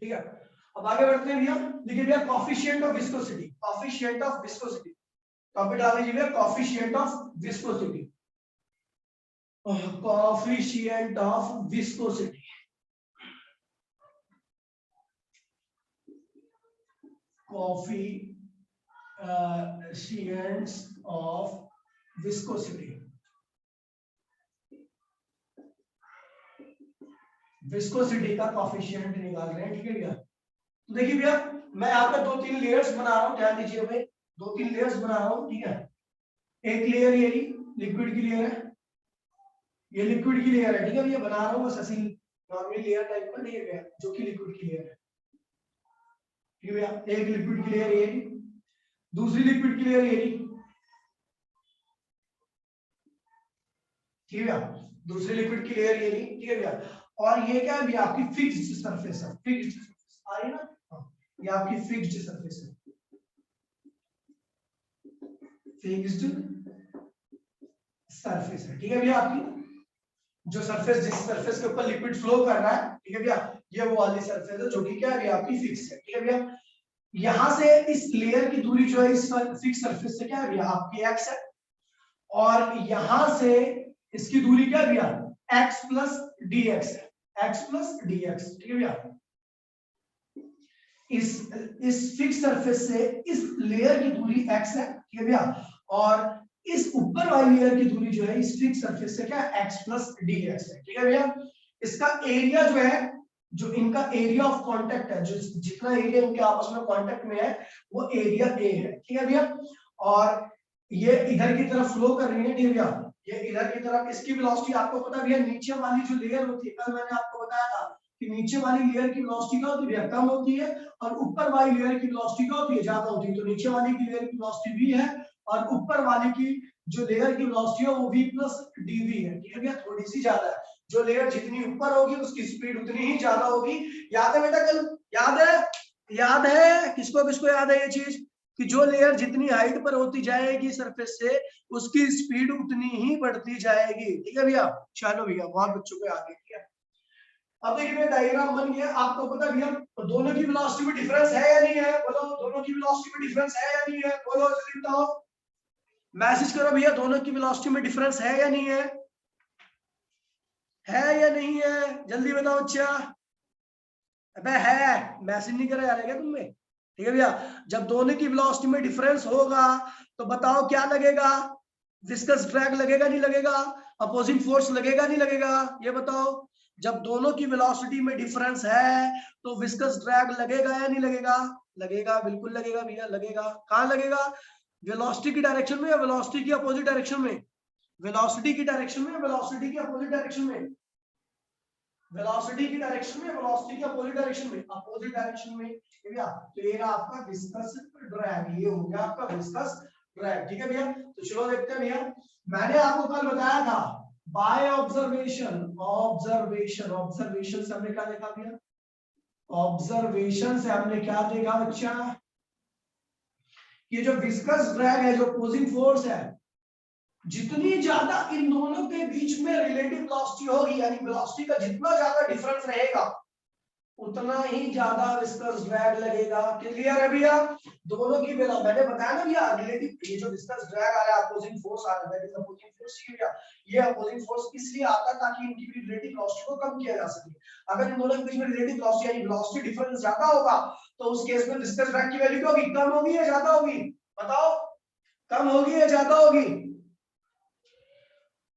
ठीक है, अब आगे बढ़ते हैं भैया। देखिए भैया coefficient of viscosity, coefficient of viscosity, topic डाल दीजिए भैया coefficient of viscosity, coefficient of viscosity, coefficients of viscosity, viscosity का कॉफिशिएंट निकाल रहे हैं। ठीक है भैया, तो देखिए भैया मैं यहाँ पे 2-3 लेयर्स बना रहा हूँ, ध्यान दीजिए भाई, 2-3 लेयर्स बना रहा हूँ। ठीक है, एक लेयर ये लिक्विड की लेयर है, ये लिक्विड की लेयर है। ठीक है भैया, बना रहा हूँ बस ऐसी नॉर्मल लेयर टाइप का, नहीं है भैया, जो कि लिक्विड की लेयर है। ठीक है भैया, एक लिक्विड की लेयर ये, दूसरी लिक्विड की लेयर ये, ठीक है भैया, दूसरी लिक्विड की लेयर ये ली। ठीक है भैया, और ये क्या है भैया, आपकी फिक्स्ड सरफेस है, फिक्स्ड सरफेस आ रही है ना, ये आपकी फिक्स्ड सरफेस है, फिक्स्ड सरफेस है। ठीक है भैया, आपकी जो सरफेस, जिस सरफेस के ऊपर लिक्विड फ्लो कर रहा है, ठीक है भैया, ये वो वाली सरफेस है जो कि क्या है आपकी फिक्स है। ठीक है भैया, यहां से इस लेयर की दूरी जो है इस फिक्स सरफेस से क्या है भैया आपकी x है, और यहां से इसकी दूरी क्या है भैया x प्लस dx है, x प्लस dx। ठीक है भैया, इस फिक्स सरफेस से इस लेयर की दूरी x है। ठीक है भैया, और इस ऊपर वाली लेयर की दूरी जो है इस फिक्स सरफेस से क्या है x प्लस dx है। ठीक है भैया, इसका एरिया जो है, जो इनका एरिया ऑफ कांटेक्ट है, जो जितना एरिया इनके आपस में कांटेक्ट में है वो एरिया a है। ठीक है भैया, और ये इधर की तरफ फ्लो कर रही है। ठीक है भैया, ये इधर की तरफ, इसकी वेलोसिटी आपको पता है भैया, नीचे वाली जो लेयर होती है, कल मैंने आपको बताया था कि नीचे वाली लेयर की वेलोसिटी क्या होती है, कम होती है, और ऊपर वाली लेयर की वेलोसिटी क्या होती है, ज्यादा होती है। तो नीचे वाली की लेयर की वेलोसिटी v है, और ऊपर वाली की जो लेयर की वेलोसिटी है वो v प्लस dv है। ठीक है भैया, थोड़ी सी ज्यादा है, जो लेयर जितनी ऊपर होगी उसकी स्पीड उतनी ही ज्यादा होगी। याद है बेटा, कल याद है, याद है, किसको किसको याद है ये चीज कि जो लेयर जितनी हाइट पर होती जाएगी सरफेस से उसकी स्पीड उतनी ही बढ़ती जाएगी। ठीक है भैया, चलो भैया बहुत बच्चों को याद है। ठीक है, अब देखिए डायग्राम बन गया, आपको पता भैया दोनों की वेलोसिटी में डिफरेंस है या नहीं है, बोलो दोनों की वेलोसिटी में डिफरेंस है या नहीं है, बोलो जल्दी बताओ, मैसेज करो भैया, दोनों की वेलोसिटी में डिफरेंस है या नहीं है या नहीं है, जल्दी बताओ अच्छा। अबे है, मैसेज नहीं करा जा रहा क्या तुमने। ठीक है भैया, जब दोनों की वेलोसिटी में डिफरेंस होगा तो बताओ क्या लगेगा, विस्कस ड्रैग लगेगा नहीं लगेगा, अपोजिंग फोर्स लगेगा नहीं लगेगा, ये बताओ। जब दोनों की वेलोसिटी में डिफरेंस है तो विस्कस ड्रैग लगेगा या नहीं लगेगा, लगेगा, बिल्कुल लगेगा भैया, लगेगा। कहां लगेगा, वेलोसिटी की डायरेक्शन में या वेलोसिटी की अपोजिट डायरेक्शन में, वेलोसिटी की डायरेक्शन में, वेलोसिटी की अपोजिट डायरेक्शन में, वेलोसिटी की डायरेक्शन में, वेलोसिटी की अपोजिट डायरेक्शन में, अपोजिट डायरेक्शन में। ठीक है, तो ये आपका विस्कस ड्रैग, ये हो गया आपका विस्कस ड्रैग। ठीक है भैया, तो चलो देखते हैं भैया, मैंने आपको कल बताया था बाय ऑब्जर्वेशन, ऑब्जर्वेशन, ऑब्जर्वेशन से हमने क्या देखा भैया, ऑब्जर्वेशन से हमने क्या देखा बच्चा, ये जो विस्कस ड्रैग है, जो अपोजिंग फोर्स है, जितनी ज्यादा इन दोनों के बीच में रिलेटिव वेलोसिटी होगी, यानी वेलोसिटी का जितना ज्यादा डिफरेंस रहेगा उतना ही ज्यादा विस्कस ड्रैग लगेगा। क्लियर है भैया, दोनों की वेलोसिटी मैंने बताया ना भैया, रिलेटिव, ये जो विस्कस ड्रैग आ रहा है, अपोजिंग फोर्स आ रहा है, दैट इज अपोजिंग फोर्स। भैया ये अपोजिंग फोर्स इसलिए आता है ताकि इनकी रिलेटिव वेलोसिटी को कम किया जा सके। अगर इन दोनों के बीच में रिलेटिव वेलोसिटी यानी वेलोसिटी डिफरेंस ज्यादा होगा तो उस केस में विस्कस ड्रैग की वैल्यू क्या होगी, कम होगी या ज्यादा होगी, बताओ, कम होगी या ज्यादा होगी।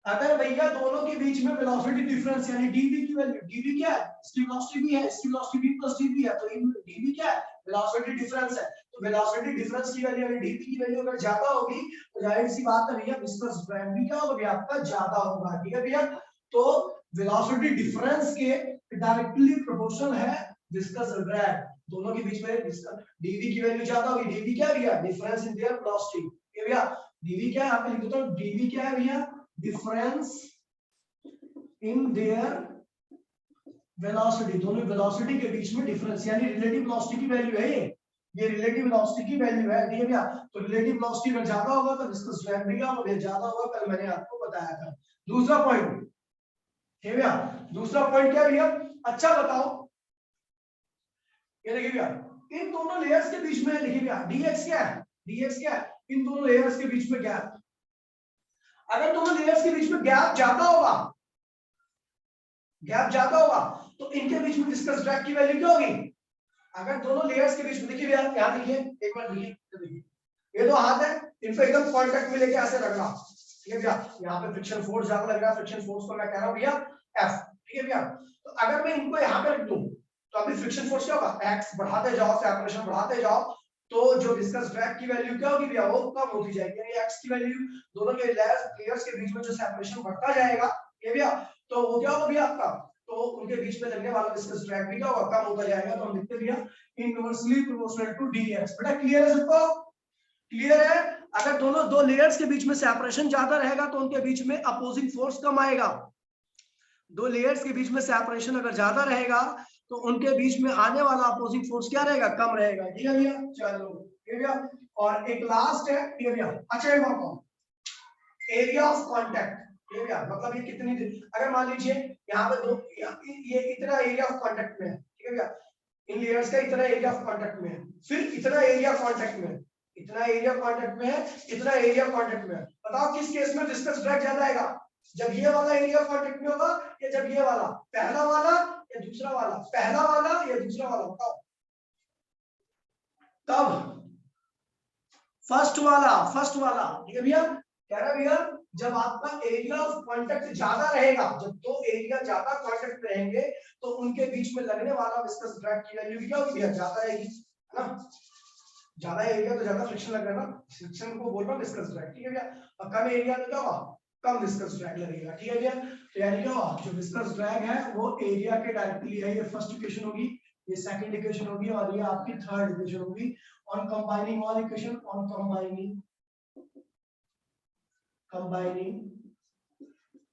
अगर भैया दोनों के बीच में वेलोसिटी डिफरेंस यानी dv की वैल्यू, dv क्या है, इसकी वेलोसिटी v है, इसकी वेलोसिटी v प्लस dv है, तो dv क्या है, वेलोसिटी डिफरेंस है। तो वेलोसिटी डिफरेंस की वैल्यू यानी dv की वैल्यू अगर ज्यादा होगी तो जाहिर सी बात है भैया विस्कस ड्रैग भी क्या होगा भैया आपका ज्यादा होगा। ठीक है भैया, तो वेलोसिटी डिफरेंस के डायरेक्टली प्रोपोर्शनल है विस्कस ड्रैग, दोनों के बीच में dv की वैल्यू ज्यादा होगी, dv क्या है भैया, डिफरेंस इन देयर वेलोसिटी। ठीक है भैया, dv क्या है, यहाँ पे लिख देता हूं, dv क्या है भैया, डिफरेंस इन देयर वेलोसिटी, दोनों वेलोसिटी के बीच में डिफरेंस यानी रिलेटिव वेलोसिटी की वैल्यू है ये रिलेटिव वेलोसिटी की वैल्यू है। ठीक है भैया, तो रिलेटिव वेलोसिटी अगर ज्यादा होगा तो विस्कस ड्रैग भी ज्यादा होगा, कल मैंने आपको बताया था। दूसरा पॉइंट, ठीक है भैया, दूसरा पॉइंट क्या भैया, अच्छा बताओ ये देखिए भैया इन दोनों लेयर्स के बीच में देखिए भैया dx क्या है, dx क्या है, इन दोनों लेयर्स के बीच में गैप। अगर दोनों लेयर्स के बीच में गैप ज्यादा होगा, गैप ज्यादा होगा तो इनके बीच में विस्कस ड्रैग की वैल्यू क्या होगी। अगर दोनों लेयर्स के बीच में देखिए भैया यहां देखिए एक बार देखिए ये दो हाथ है, इनको एकदम कांटेक्ट में लेके ऐसे रखना, ठीक है भैया। यहाँ पे फ्रिक्शन फोर्स ज्यादा लग रहा है, फ्रिक्शन फोर्स को मैं कह रहा हूं भैया F, ठीक है भैया। तो अगर मैं इनको यहाँ पे रख दूं तो अभी फ्रिक्शन फोर्स क्या होगा, x बढ़ाते जाओ, सेपरेशन बढ़ाते जाओ, तो जो विस्कस ड्रैग की वैल्यू क्या होगी भैया, वो कम होती जाएगी, यानी x की वैल्यू दोनों के लेयर्स के बीच में जो सेपरेशन बढ़ता जाएगा ये भैया, तो वो क्या होगा भैया आपका, तो उनके बीच में लगने वाला विस्कस ड्रैग भी क्या होगा, कम होता जाएगा। तो हम लिखते भैया इनवर्सली प्रोपोर्शनल टू dx। बेटा क्लियर है सबको, क्लियर है। अगर दोनों दो लेयर्स के बीच में सेपरेशन ज्यादा रहेगा तो उनके बीच में अपोजिंग फोर्स कम आएगा। दो लेयर्स के बीच में सेपरेशन अगर ज्यादा रहेगा तो उनके बीच में आने वाला अपोजिंग फोर्स क्या रहेगा, कम रहेगा, ठीक है भैया। चलो ठीक है भैया, और एक लास्ट है ठीक है भैया, अच्छा एक और एरिया ऑफ कांटेक्ट, ठीक है भैया। मतलब ये कितनी, अगर मान लीजिए यहाँ पे दो, ये इतना एरिया ऑफ कांटेक्ट में है, ठीक है भैया, इन लेयर्स का इतना एरिया ऑफ कांटेक्ट में है, फिर इतना एरिया कांटेक्ट में है, इतना एरिया कांटेक्ट में है, इतना एरिया कांटेक्ट में है। बताओ किस केस में विस्कस ड्रैग ज्यादा आएगा, जब ये वाला एरिया कांटेक्ट में होगा या जब ये वाला, पहला वाला या दूसरा वाला, पहला वाला या दूसरा वाला, बताओ। तब फर्स्ट वाला ठीक है भैया, कह रहा भैया जब आपका एरिया ऑफ कांटेक्ट ज्यादा रहेगा, जब दो एरिया ज्यादा कांटेक्ट में रहेंगे तो उनके बीच में लगने वाला विस्कस ड्रैग की वैल्यू क्या होगी, ज्यादा रहेगी, है ना। ज्यादा एरिया तो ज्यादा फ्रिक्शन लग रहा है ना, फ्रिक्शन को बोल रहा हूं विस्कस ड्रैग, ठीक है भैया। और कम एरिया तो क्या होगा, कम विस्कस ड्रैग लगेगा, ठीक है भैया। तो यानी क्या होगा, जो विस्कस ड्रैग है वो एरिया के डायरेक्टली है, ये फर्स्ट इक्वेशन होगी, ये सेकंड इक्वेशन होगी और ये आपकी थर्ड इक्वेशन होगी। On combining all equation, on combining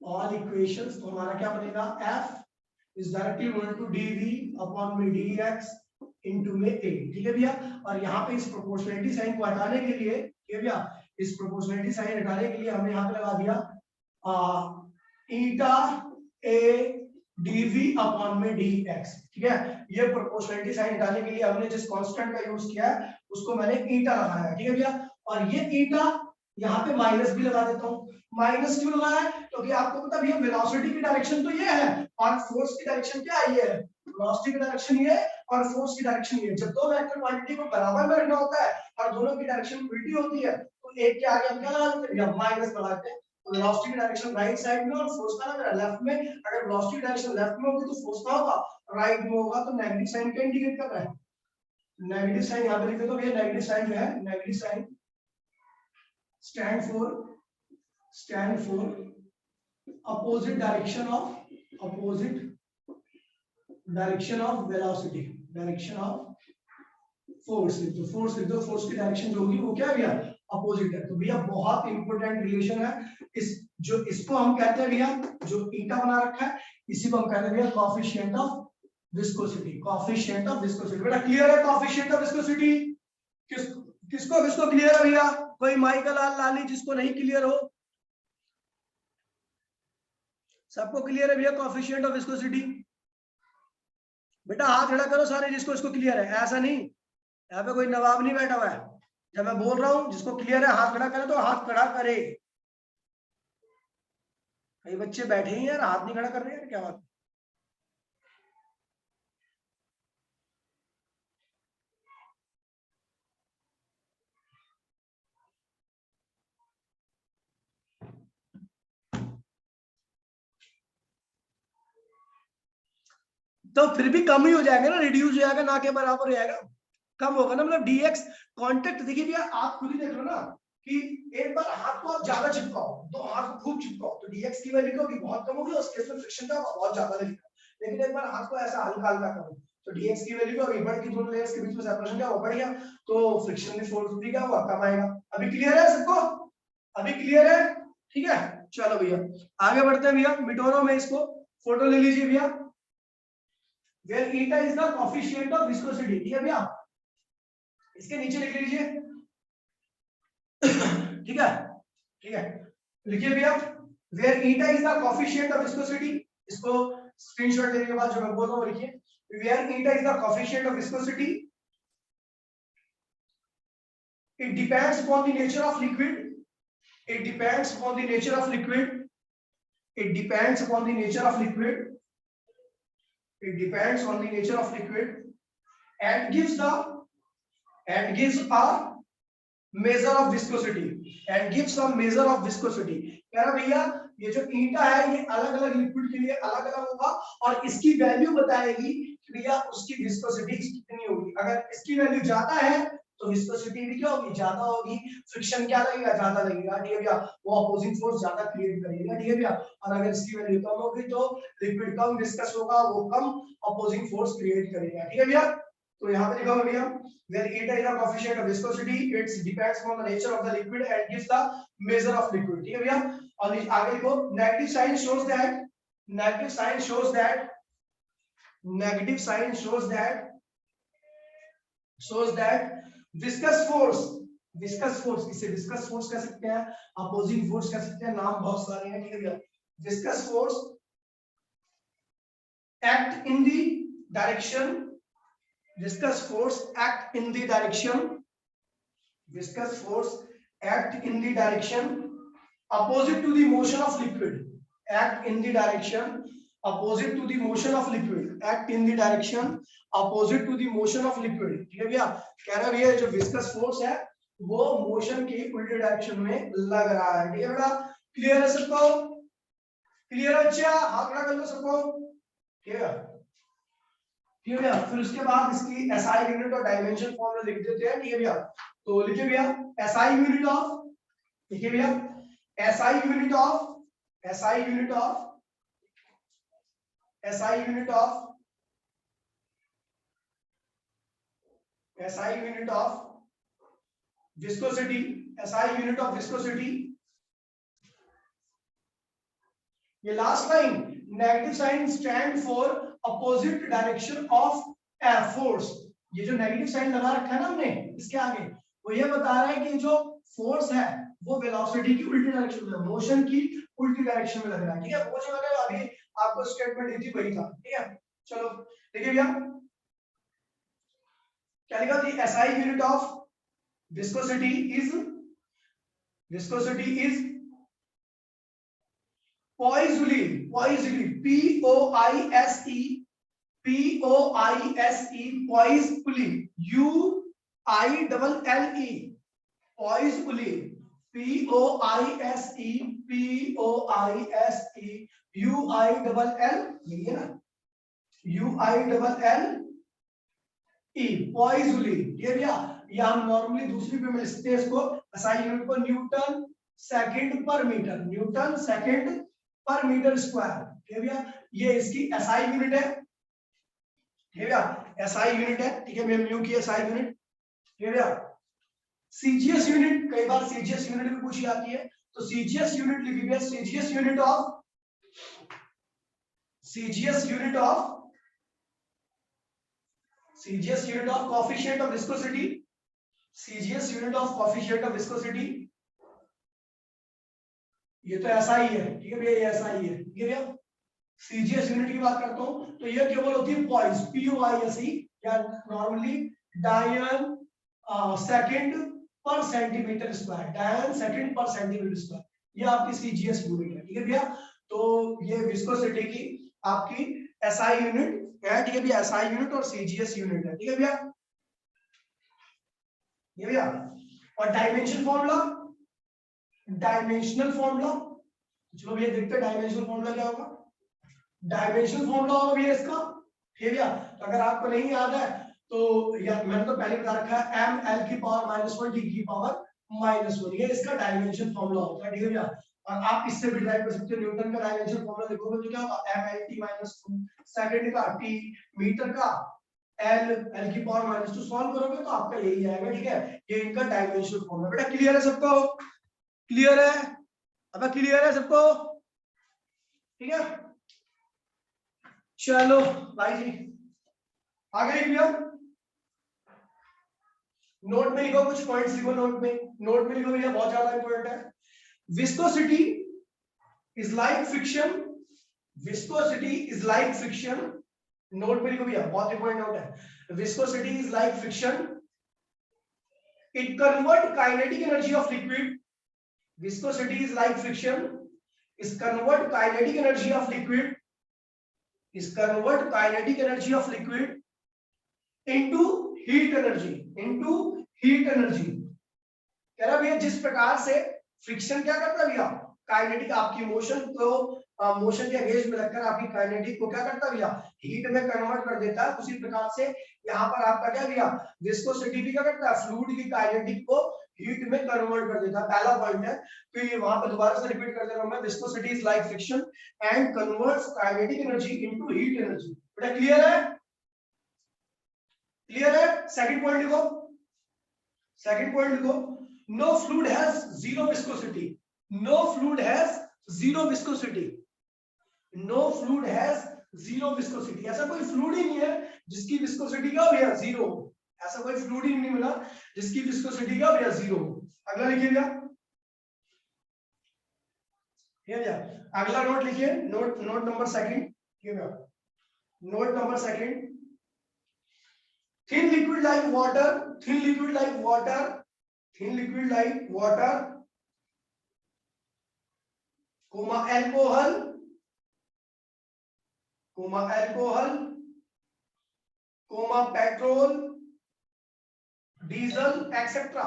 all equations, तो हमारा क्या बनेगा, f is directly equal to dv upon में dx into में a, ठीक है भैया। और यहाँ पे इस प्रोपोर्शनलिटी साइन को हटाने के लिए, ठीक है भैया, इस प्रोपोर्शनलिटी साइन हटाने के लिए हमने यहाँ पे लगा दिया ईटा a dv अपॉन में dx, ठीक है। ये प्रोपोर्शनलिटी साइन हटाने के लिए हमने जिस कांस्टेंट का यूज किया है उसको मैंने ईटा लगाया, ठीक है भैया। और ये ईटा यहाँ पे माइनस भी लगा देता हूँ। माइनस क्यों लगाया है, क्योंकि आपको पता भैया वेलोसिटी की डायरेक्शन तो ये है और फोर्स की डायरेक्शन क्या है, ये है। वेलोसिटी की डायरेक्शन ये और फोर्स की डायरेक्शन ये। जब दो वेक्टर क्वांटिटी को बराबर में रखना होता है और दोनों की डायरेक्शन उल्टी होती है तो एक के आगे हम क्या लगा देते हैं, माइनस लगाते हैं। तो वेलोसिटी की डायरेक्शन राइट साइड में और फोर्स का ना लेफ्ट में। अगर वेलोसिटी की डायरेक्शन लेफ्ट में होगी तो फोर्स का होगा राइट में होगा, तो नेगेटिव साइन क्या इंडिकेट कर रहा है, नेगेटिव साइन यहाँ पे लिख देता हूं। ये नेगेटिव साइन जो है, negative sign stand for opposite direction of velocity, direction of force लिख दो, फोर्स लिख दो, फोर्स की डायरेक्शन जो होगी वो क्या है भैया, अपोजिट है। तो भैया बहुत इंपॉर्टेंट रिलेशन है इस, जो इसको हम कहते हैं भैया, जो ईटा बना रखा है इसी को हम कहते हैं भैया coefficient of viscosity, coefficient of viscosity. बेटा क्लियर है कोएफिशिएंट ऑफ विस्कोसिटी, किसको क्लियर है भैया, कोई माइकल लाली जिसको नहीं क्लियर हो, सबको क्लियर है भैया कोएफिशिएंट ऑफ विस्कोसिटी। बेटा हाथ खड़ा करो सारे जिसको इसको क्लियर है, ऐसा नहीं यहाँ पे कोई नवाब नहीं बैठा हुआ है। जब मैं बोल रहा हूं जिसको क्लियर है हाथ खड़ा करे तो हाथ खड़ा करे। कई बच्चे बैठे ही हैं हाथ नहीं खड़ा कर रहे हैं, क्या बात। तो फिर भी कम ही हो जाएगा ना, रिड्यूस हो जाएगा, ना के बराबर हो जाएगा, कम होगा ना। मतलब dx कांटेक्ट देखिए भैया, आप खुद ही देख लो ना कि एक बार हाथ को आप ज्यादा चिपकाओ, दो हाथ को खूब चिपकाओ तो dx की वैल्यू क्या होगी, बहुत कम होगी, उस केस में फ्रिक्शन का बहुत ज्यादा लगेगा। लेकिन एक बार हाथ को ऐसा हल्का हल्का करो तो dx की वैल्यू क्या होगी, बढ़ की दोनों लेयर्स के बीच में सेपरेशन क्या होगा, बढ़ गया, तो फ्रिक्शन की फोर्स भी क्या होगा, कम आएगा। अभी क्लियर है सबको, अभी क्लियर है, ठीक है। चलो भैया आगे बढ़ते हैं भैया, मिटोरो में इसको फोटो ले लीजिए भैया, where eta is the coefficient of viscosity, ठीक है भैया, इसके नीचे लिख लीजिए, ठीक है, ठीक है, लिखिए भैया where eta is the coefficient of viscosity, इसको स्क्रीनशॉट लेने के बाद जो मैं बोल रहा हूँ लिखिए, where eta is the coefficient of viscosity. It depends upon the nature of liquid. It depends upon the nature of liquid. It depends upon the nature of liquid. It depends on the nature of liquid and gives a measure of viscosity and gives some measure of viscosity. कह रहा भैया ये जो ईटा है ये अलग अलग liquid के लिए अलग अलग होगा और इसकी वैल्यू बताएगी कि भैया उसकी विस्कोसिटी कितनी होगी। अगर इसकी वैल्यू ज्यादा है तो विस्कोसिटी भी क्या होगी, ज्यादा होगी। फ्रिक्शन क्या लगेगा, ज्यादा लगेगा, ठीक है भैया। वो अपोजिंग फोर्स ज्यादा क्रिएट करेगा, ठीक है भैया। और अगर इसकी वैल्यू कम होगी तो लिक्विड कम विस्कस होगा, वो कम अपोजिंग फोर्स क्रिएट करेगा, ठीक है भैया। तो यहाँ पे लिखा हुआ भैया where eta is the coefficient of viscosity, it depends on the nature of the liquid and gives the measure of liquid, ठीक है भैया। और आगे लिखो negative sign shows that viscous force, इसे viscous force कह सकते हैं, opposing force कह सकते हैं, नाम बहुत सारे हैं, ठीक है भैया। viscous force act in the direction viscous force act in the direction opposite to the motion of liquid, act in the direction opposite to the motion of liquid, act in the direction opposite to the motion of liquid, ठीक है भैया। कह रहा है जो viscous force है वो motion के उल्टे डायरेक्शन में लग रहा है, ठीक है बेटा। क्लियर है सबको, क्लियर है बच्चा, हाथ खड़ा कर लो सबको, ठीक है ठीक है भैया। फिर उसके बाद इसकी एसआई यूनिट और डायमेंशन फॉर्मूला लिख देते हैं, ठीक है भैया। तो लिखिए भैया एसआई यूनिट ऑफ, लिखिए भैया SI unit of viscosity, SI unit of viscosity। ये last line negative sign stand for opposite direction of force. ये जो नेगेटिव साइन लगा रखा है ना हमने इसके आगे, वो ये बता रहा है कि जो फोर्स है वो वेलोसिटी की उल्टी डायरेक्शन में, मोशन की उल्टी डायरेक्शन में लग रहा है, ठीक है। वो जो मैंने अभी आपको स्टेटमेंट दी थी वही था, ठीक है। चलो देखिए भैया क्या लिखा थी, SI unit of viscosity is poisely, P-O-I-S-E, poisely, U-I-L-L-E, poisely, P-O-I-S-E, U-I-L-L, यही है ना, U-I-L-L-E, poisely, ये भैया। या हम नॉर्मली दूसरी पे मिल सकते हैं इसको, एसआई यूनिट को न्यूटन सेकंड पर मीटर स्क्वायर, ठीक है भैया। ये इसकी एसआई यूनिट है, ठीक है भैया, एसआई यूनिट है, ठीक है भैया, म्यू की एसआई यूनिट, ठीक है भैया। सीजीएस यूनिट, कई बार सीजीएस यूनिट भी पूछी जाती है, तो सीजीएस यूनिट लिखी गई है, CGS unit of coefficient of viscosity, CGS unit of coefficient of viscosity. ये तो ऐसा ही है, ठीक है भैया, ये ऐसा ही है, ठीक है भैया। CGS यूनिट की बात करता हूं तो ये केवल होती है पॉइस, POISE, या नॉर्मली डायन सेकंड पर सेंटीमीटर स्क्वायर, डायन सेकंड पर सेंटीमीटर स्क्वायर, ये आपकी CGS यूनिट है, ठीक है भैया। तो ये विस्कोसिटी की आपकी SI यूनिट है, ठीक है भैया, SI यूनिट और CGS यूनिट है, ठीक है भैया, ये भैया। और डायमेंशनल फॉर्मूला, चलो भैया देखते हैं डायमेंशनल फॉर्मूला क्या होगा। डायमेंशनल फॉर्मूला होगा भैया इसका, ठीक है भैया। तो अगर आपको नहीं याद है तो या मैंने तो पहले बता रखा है, ml की पावर -1 d की पावर -1, ये इसका डायमेंशन फॉर्मूला होता है, ठीक है भैया। और आप इससे भी डिराइव कर सकते हो, न्यूटन का डायमेंशन फॉर्मूला लिखोगे तो क्या होगा, mlt -2, सेकंड का t, मीटर का L की पावर -2, सॉल्व करोगे तो आपका यही आएगा, ठीक है। ये इनका डायमेंशनल फॉर्मूला। बेटा क्लियर है सबको, क्लियर है, अब क्लियर है सबको, ठीक है। चलो भाई जी आगे लिखिए, नोट में लिखो, कुछ पॉइंट्स लिखो नोट में लिखो भैया, बहुत ज्यादा इंपॉर्टेंट है। Viscosity is like friction, note पे लिखो भैया, बहुत इंपॉर्टेंट नोट है। Viscosity is like friction, it convert kinetic energy of liquid, viscosity is like friction, is convert kinetic energy of liquid, is convert kinetic energy of liquid into heat energy, into heat energy। कह रहा भैया जिस प्रकार से friction क्या करता है भैया, काइनेटिक आपकी मोशन को मोशन के अगेंस्ट में रखकर आपकी काइनेटिक को क्या करता है भैया, हीट में कन्वर्ट कर देता है। उसी प्रकार से यहाँ पर आपका क्या भैया, विस्कोसिटी भी क्या करता है, फ्लूइड की काइनेटिक को हीट में कन्वर्ट कर देता है। पहला पॉइंट है, तो ये वहां पर दोबारा से रिपीट कर दे रहा हूं मैं, viscosity is like friction and converts kinetic energy into heat energy. बेटा क्लियर है, क्लियर है। सेकंड पॉइंट लिखो, सेकंड पॉइंट लिखो, no fluid has zero viscosity, no fluid has zero viscosity, no fluid has zero viscosity. ऐसा कोई fluid ही नहीं है जिसकी विस्कोसिटी क्या हो भैया, जीरो। ऐसा कोई फ्लूइड ही नहीं मिला जिसकी विस्कोसिटी क्या हो भैया, जीरो। अगला लिखिए भैया, ये भैया अगला नोट लिखिए, नोट नंबर सेकंड, ये भैया note number second, thin liquid like water, thin liquid like water, thin liquid like water, comma alcohol, comma alcohol, comma petrol, diesel, etc.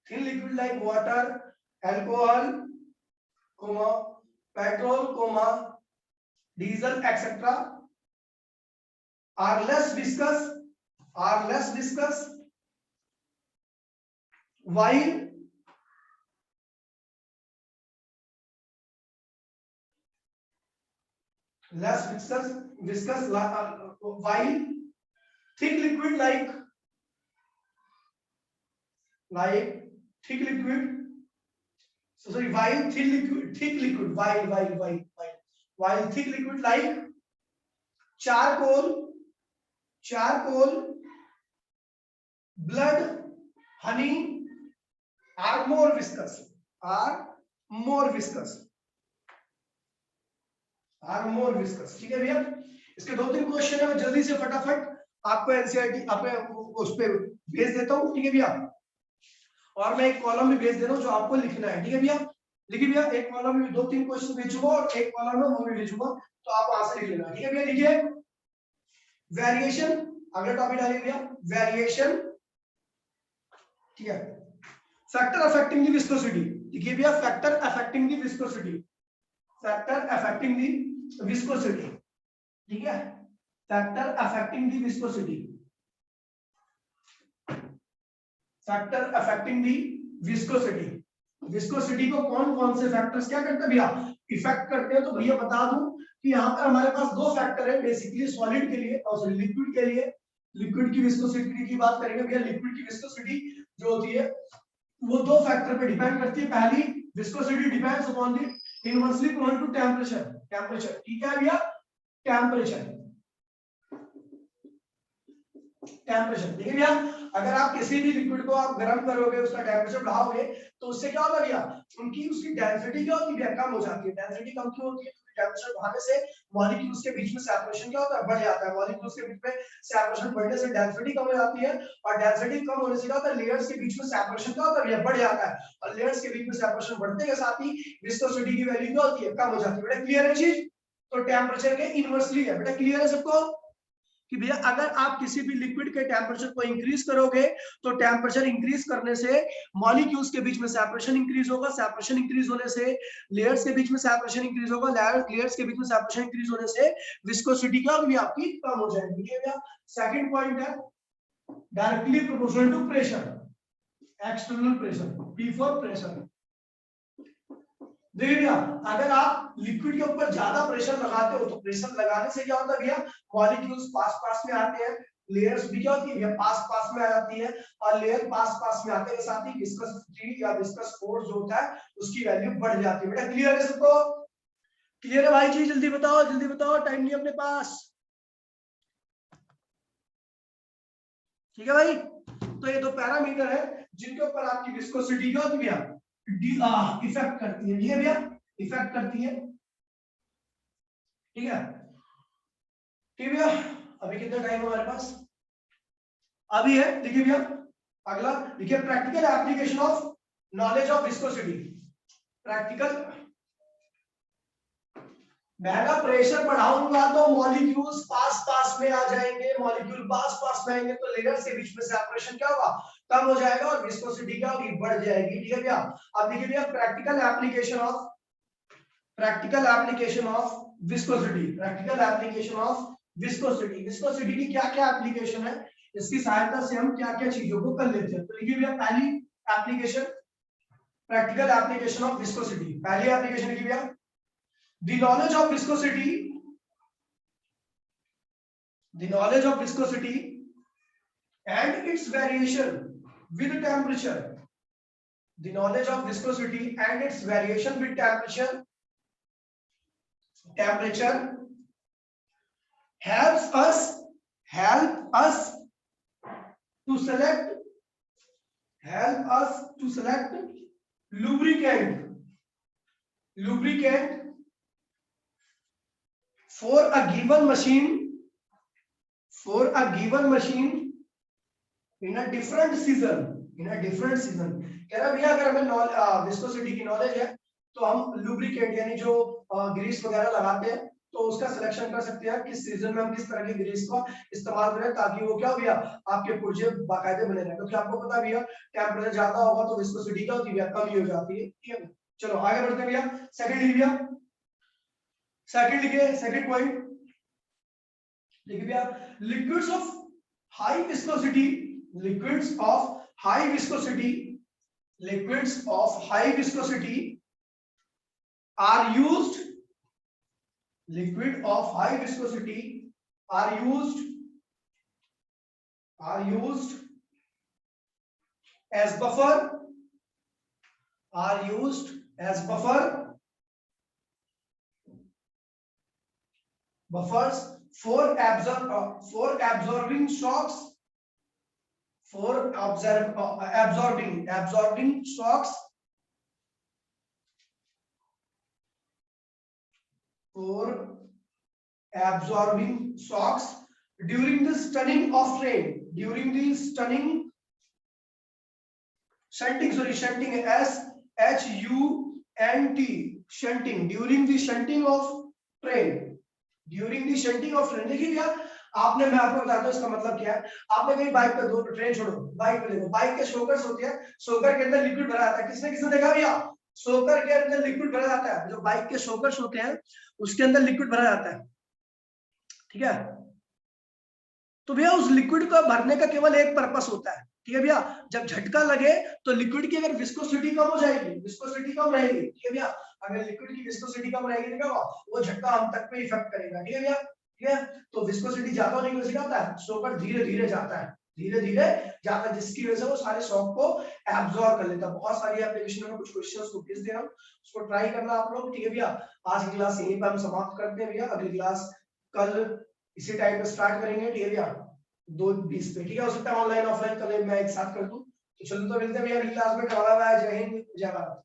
Thin liquid like water, alcohol, comma petrol, comma diesel, etc. are less viscous, are less viscous, while less viscous while thick liquid like thick liquid, so sorry, while thick liquid while thick liquid like charcoal, blood, honey are more viscous, are more viscous, are more viscous। ठीक है भैया, इसके दो तीन question है, मैं जल्दी से फटाफट आपको एनसीईआरटी आपको उस पे भेज देता हूँ। ठीक है भैया, और मैं एक कॉलम भी भेज दे रहा हूँ जो आपको लिखना है। ठीक है भैया, लिखिए भैया, एक कॉलम में 2-3 क्वेश्चन भेजूंगा और एक कॉलम में वो भी भेजूंगा, तो आप वहां से लिख लेना। ठीक है भैया, लिखिए वेरिएशन, अगला टॉपिक डालिए भैया, वेरिएशन। ठीक है, फैक्टर अफेक्टिंग द विस्कोसिटी, लिखिए भैया factor affecting the viscosity, factor affecting the viscosity. ठीक है, factor affecting the viscosity, factor affecting the viscosity. Viscosity को कौन कौन से फैक्टर्स क्या करते हैं भैया, इफेक्ट करते हैं। तो भैया बता दूं कि यहाँ पर हमारे पास दो फैक्टर है बेसिकली, सॉलिड के लिए और लिक्विड के लिए। लिक्विड की विस्कोसिटी की बात करेंगे भैया, लिक्विड की विस्कोसिटी जो होती है वो दो फैक्टर पे डिपेंड करती है। पहली, viscosity depends upon the inversely proportional to temperature, temperature. ठीक है भैया, टेंपरेचर, टेम्परेचर। देखिए भैया, अगर आप किसी भी लिक्विड को आप गर्म करोगे, उसका टेम्परेचर बढ़ाओगे, तो उससे क्या होगा भैया, उसकी डेंसिटी क्या होती है, कम हो जाती है। डेंसिटी कम क्यों होती है, क्योंकि टेम्परेचर बढ़ाने से मॉलिक्यूल्स के बीच में सेपरेशन क्या होता है, बढ़ जाता है। मॉलिक्यूल्स के बीच में सेपरेशन बढ़ने से डेंसिटी कम हो जाती है, और डेंसिटी कम होने से क्या होता है, लेयर्स के बीच में सेपरेशन क्या होता है भैया, बढ़ जाता है। और लेयर्स के बीच में सेपरेशन बढ़ने के साथ ही विस्कोसिटी की वैल्यू क्या होती है, कम हो जाती है। बेटा क्लियर है चीज, तो टेम्परेचर के इनवर्सली है। बेटा क्लियर है सबको कि भैया अगर आप किसी भी लिक्विड के टेम्परेचर को इंक्रीज करोगे, तो टेम्परेचर इंक्रीज करने से मॉलिक्यूल्स के बीच में सेपरेशन इंक्रीज होगा, सेपरेशन इंक्रीज होने से लेयर्स के बीच में सेपरेशन इंक्रीज होगा, लेयर्स के बीच में सेपरेशन इंक्रीज होने से विस्कोसिटी क्या होगी आपकी, कम हो जाएगी। ठीक है भैया, सेकंड पॉइंट है directly proportional to pressure, external pressure, P for pressure. देखिए भैया, अगर आप लिक्विड के ऊपर ज्यादा प्रेशर लगाते हो, तो प्रेशर लगाने से क्या होता है भैया, मॉलिक्यूल्स पास पास में आते हैं, लेयर्स भी क्या होती है भैया, पास पास में आ जाती है, और लेयर पास पास में आते के साथ ही विस्कोसिटी या विस्कस फोर्स जो होता है उसकी वैल्यू बढ़ जाती है। बेटा क्लियर है सबको, क्लियर है भाई जी, जल्दी बताओ, टाइम नहीं अपने पास। ठीक है भाई, तो ये दो पैरामीटर है जिनके ऊपर आपकी विस्कोसिटी क्या होती है भैया, इफेक्ट करती है। ठीक है भैया, इफेक्ट करती है। ठीक है, ठीक है भैया, अभी कितना टाइम है हमारे पास? अभी है। देखिए भैया अगला देखिए, practical application of knowledge of viscosity. Practical, मैं अगर प्रेशर बढ़ाऊंगा तो मॉलिक्यूल्स पास पास में आ जाएंगे, मॉलिक्यूल पास पास में आएंगे तो लेयर्स के बीच में सेपरेशन क्या होगा? कम हो जाएगा और विस्कोसिटी क्या होगी? बढ़ जाएगी। ठीक है भैया। अब देखिए भैया practical application of viscosity. Practical application of viscosity. Viscosity की क्या क्या एप्लीकेशन है, इसकी सहायता से हम क्या क्या चीजों को कर लेते हैं। तो देखिए भैया पहली application, practical application of viscosity. पहली एप्लीकेशन देखिए भैया, the knowledge of viscosity and its variation with temperature. The knowledge of viscosity and its variation with temperature helps us to select lubricant for a given machine in a different season. कह रहा भैया अगर हमें viscosity की knowledge है तो हम lubricant यानी जो ग्रीस वगैरह लगाते हैं तो उसका सिलेक्शन कर सकते हैं किस सीजन में हम किस तरह की ग्रीस का इस्तेमाल करें ताकि वो क्या हो भैया आपके पुर्जे बाकायदे बने रहे। क्योंकि आपको पता भैया टेम्परेचर ज्यादा होगा तो विस्कोसिटी क्या होती है, कम ही हो जाती है। ठीक है, चलो आगे बढ़ते हैं भैया। सेकंड भैया, सेकंड पॉइंट देखिए भैया, liquids of high viscosity are used as buffers for absorbing shocks, during the stunting of train, shunting, shunting, during the shunting of train, देखिए भैया आपने, मैं आपको बताता हूँ इसका मतलब क्या है। आपने कहीं बाइक पे, दो ट्रेन छोड़ो, बाइक पे देखो, बाइक के शोकर्स होते हैं, शोकर के अंदर लिक्विड भरा जाता है। किसने देखा भैया? शोकर के अंदर लिक्विड भरा जाता है, जो बाइक के शोकर्स होते हैं उसके अंदर लिक्विड भरा जाता है। ठीक है, तो भैया उस लिक्विड को भरने का केवल एक पर्पस होता है। ठीक है भैया, जब झटका लगे तो लिक्विड की अगर विस्कोसिटी कम हो जाएगी, विस्कोसिटी कम रहेगी। ठीक है भैया, अगर लिक्विड की विस्कोसिटी कम रहेगी तो क्या होगा, वो झटका हम तक पे इफेक्ट करेगा। ठीक है भैया, ठीक है, तो विस्कोसिटी ज्यादा होने की वजह से क्या होता है, शॉक धीरे धीरे जाता है, जिसकी वजह से वो सारे शॉक को एब्जॉर्ब कर लेता है। बहुत सारी एप्लीकेशन में कुछ क्वेश्चंस को किस दे रहा हूं, उसको ट्राई करना आप लोग। ठीक है भैया, आज की क्लास यहीं पर हम समाप्त करते हैं भैया। अगली क्लास कल इसी टाइम पे स्टार्ट करेंगे। ठीक है भैया, 2:20 पे। ठीक है, हो सकता है ऑनलाइन ऑफलाइन कल मैं एक साथ कर दूं। तो चलो तो मिलते हैं भैया अगली क्लास में। जय हिंद, जय भारत।